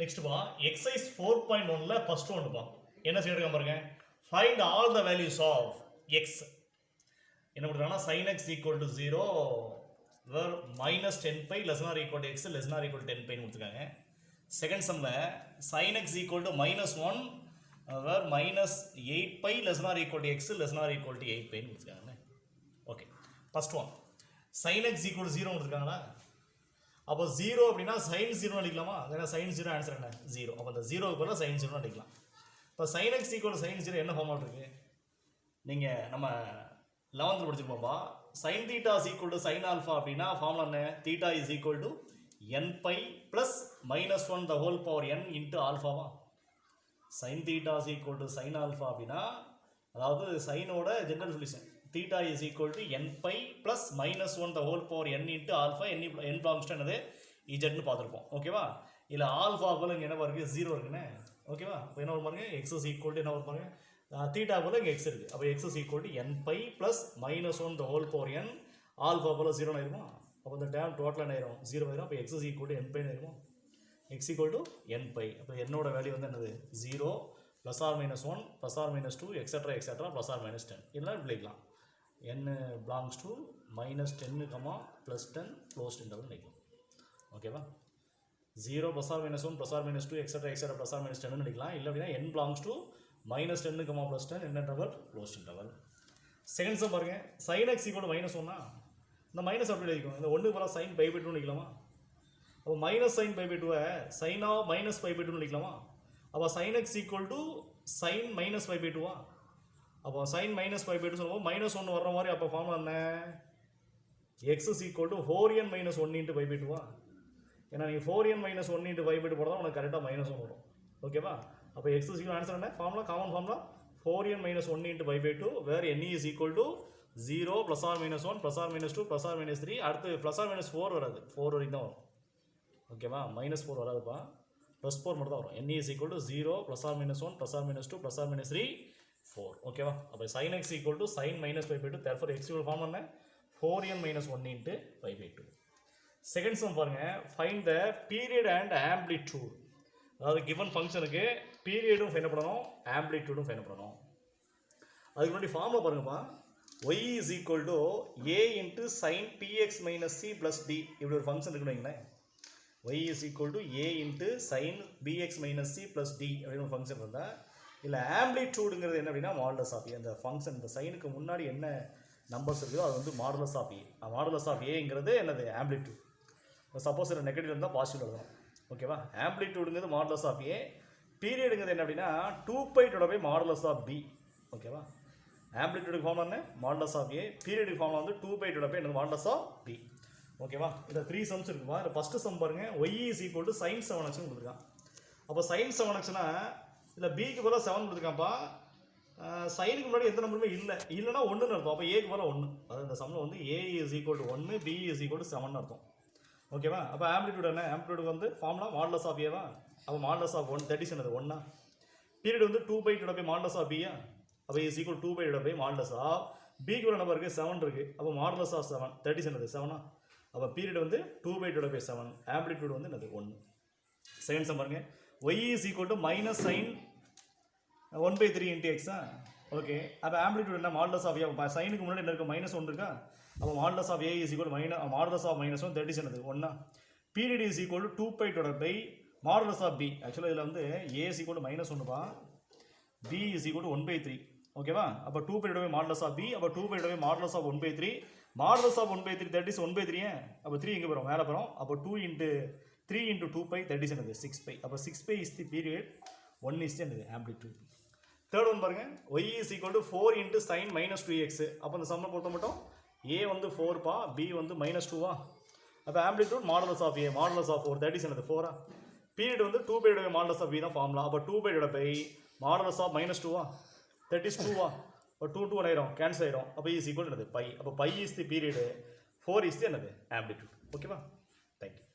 next பா exercise 4.1ல first one பா என்ன செய்யறோம் பாருங்க find all the values of x என்ன கொடுக்குறாங்கன்னா sin x equal to 0 where minus 10 pi less than or equal to x less than or equal to 10 pi கொடுத்துருக்காங்க second சம்ல sin x equal to minus 1 where minus 8 pi less than or equal to x less than or equal to 8 pi கொடுத்துருக்காங்க okay first one sin x equal to 0 கொடுத்துருக்காங்களா அப்போ 0 அப்படின்னா sin 0 அடிக்கலாமா அதான் sin 0 answer என்ன 0 அப்போ அந்த 0 க்கு பதிலா sin 0 அடிக்கலாம் இப்போ sin x equal to sin 0 என்ன ஃபார்முலா இருக்கு நீங்க நம்ம 11th படிச்சிருப்போம்பா sin theta is equal to sin alpha அப்படினா ஃபார்முலா என்ன theta is equal to n pi plus minus 1 the whole power n into alpha வா sin theta is equal to sin alpha அப்படினா அதாவது sin ஓட general solution theta is equal to n pi plus minus 1 the whole power n into alpha n belongs to என்னது z ன்னு பார்த்திருப்போம் ஓகேவா இல்ல alpha போல இங்க என்ன பாருங்க 0 இருக்குனே ஓகேவா இப்போ என்ன வரும் பாருங்க x is equal to என்ன வரும் பாருங்க theta போல இங்க x இருக்கு அப்ப x is equal to n pi plus minus 1 the whole power n alpha போல 0 ஆயிருமா அப்ப இந்த டேர்ம் டோட்டலா என்ன ஆயிரும் 0 ஆயிரும் அப்ப x is equal to n pi ஆயிருமா x equal to n pi அப்ப n ஓட வேல்யூ வந்து என்னது 0 plus or minus 1 plus or minus 2 etc plus or minus 10 இதெல்லாம் விளைக்கலாம் n belongs to minus 10 plus 10 closed interval நினைக்கலாம் ஓகேவா 0 plus or minus 1 plus or minus 2 etc plus or minus 10 நினைக்கலாம் இல்ல அப்படினா n belongs to minus 10 plus 10 என்ன interval closed interval second sum பாருங்க sin x equal to minus 1 னா இந்த minus அப்படி எழுதிக்கோங்க இந்த 1 க்கு பதிலா sin pi by 2 நினைக்கலாமா அப்ப minus sin pi by 2 sin of minus pi by 2 நினைக்கலாமா அப்ப sin x equal to sin minus pi by 2 அப்போ sin minus pi by 2 சொல்லும்போது minus 1 வர்ற மாதிரி அப்போ ஃபார்முலா என்ன x is equal to 4n minus 1 into pi by 2 ஏன்னா நீ 4n minus 1 into pi by 2 போடுறதா உனக்கு கரெக்டாக minus 1 வரும் ஓகேவா அப்போ x is equal ஆன்சர் என்ன formula common formula 4n minus 1 into pi by 2 where n is equal to 0 plus or minus 1 plus or minus 2 plus or minus 3 அடுத்து plus or minus 4 வராது 4 வரைக்கும் தான் வரும் ஓகேவா minus 4 வராதுப்பா plus 4 மட்டும் தான் வரும் n is equal to 0 plus or minus 1 plus or minus 2 plus or minus 3 4 ஓகேவா அப்ப sin x equal to sin minus pi by 2 therefore x equal form என்ன 4n minus 1 into pi by 2 second sum பாருங்க find the period and amplitude அதாவது given ஃபங்க்ஷனுக்கு பீரியடும் find பண்ணனும் ஆம்ப்ளிட்யூடும் find பண்ணனும் அதுக்கு முன்னாடி ஃபார்முலா பாருங்கப்பா y is equal to a into sin px minus c plus d இப்படி ஒரு ஃபங்க்ஷன் இருக்குன்னு வைங்களேன் y is equal to a into sin bx minus c plus d அப்படி ஒரு ஃபங்க்ஷன் இருந்தா இல்ல ஆம்ப்ளிட்யூட்ங்கிறது என்ன அப்படினா மாடுலஸ் ஆஃப் a அந்த ஃபங்க்ஷன் இந்த சைனுக்கு முன்னாடி என்ன நம்பர்ஸ் இருக்கோ அது வந்து modulus of a modulus of aங்கிறது என்னது ஆம்ப்ளிட்யூட் சப்போஸ் இது நெகட்டிவ் இருந்தா பாசிட்டிவ் எழுதணும் ஓகேவா ஆம்ப்ளிட்யூட்ங்கிறது மாடுலஸ் ஆஃப் a பீரியட்ங்கிறது என்ன அப்படினா 2π divided by modulus of b ஓகேவா ஆம்ப்ளிட்யூட்க்கு ஃபார்முலா என்ன மாடுலஸ் ஆஃப் a பீரியட்க்கு ஃபார்முலா வந்து 2π டிவைடட் பை என்னது மாடுலஸ் ஆஃப் b ஓகேவா இந்த 3 சம்ஸ் இருக்குப்பா இந்த ஃபர்ஸ்ட் சம் பாருங்க y is equal to sin 7x ன்னு கொடுத்திருக்கான் அப்ப sin 7x னா இல்ல b க்கு பதிலா 7 கொடுத்திருக்கான்ப்பா சைனுக்கு முன்னாடி எந்த நம்பருமே இல்லனா 1 ன்னு அர்த்தம் அப்ப a க்கு பதிலா 1 அது இந்த சம்ல வந்து a is equal to 1 b is equal to 7 ன்னு அர்த்தம் ஓகேவா அப்ப ஆம்ப்ளிட்யூட் என்ன ஆம்ப்ளிட்யூட் வந்து ஃபார்முலா மாடுலஸ் ஆஃப் a வா அப்ப மாடுலஸ் ஆஃப் 1 that is என்னது 1 னா பீரியட் வந்து 2π divided by modulus of b அப்ப is equal to 2π divided by modulus of b க்கு ஒரு நம்பர் இருக்கு 7 இருக்கு அப்ப மாடுலஸ் ஆஃப் 7 that is என்னது 7 னா அப்ப பீரியட் வந்து 2π டிவைடட் பை 7 ஆம்ப்ளிட்யூட் வந்து என்னது 1 செகண்ட் சம் பாருங்க y is equal to minus sin 1/3 into x okay அப்ப ஆம்ப்ளிட்யூட் என்ன மாடுலஸ் ஆஃப் a சைனுக்கு முன்னாடி என்ன இருக்கு -1 இருக்கா அப்ப modulus of a is equal to modulus of -1 that is என்னது 1 period is equal to 2π divided by modulus of b actually இதுல வந்து a is equal to -1 பா b is equal to 1/3 ஓகேவா அப்ப 2π divided by modulus of b அப்ப 2π divided by modulus of 1/3 modulus of 1/3 that is 1/3 அப்ப 3 எங்க போறோம் மேல போறோம் அப்ப 2 into 3 into 2π that is என்னது 6π அப்ப 6π is the period 1 is the என்னது amplitude third one பாருங்க y is equal to 4 into sin minus 2x அப்ப இந்த சம்ல பொறுத்த மட்டும் a வந்து 4 பா b வந்து -2 வா அப்ப amplitude modulus of a modulus of 4 that is என்னது 4 period வந்து 2π divided by modulus of b தான் ஃபார்முலா அப்ப 2π divided by modulus of -2 வா that is 2 வா அப்ப 2 ஆயிரும் கேன்சல் ஆயிரும் அப்ப is equal to என்னது pi அப்ப pi is the period 4 is the என்னது amplitude ஓகேவா thank you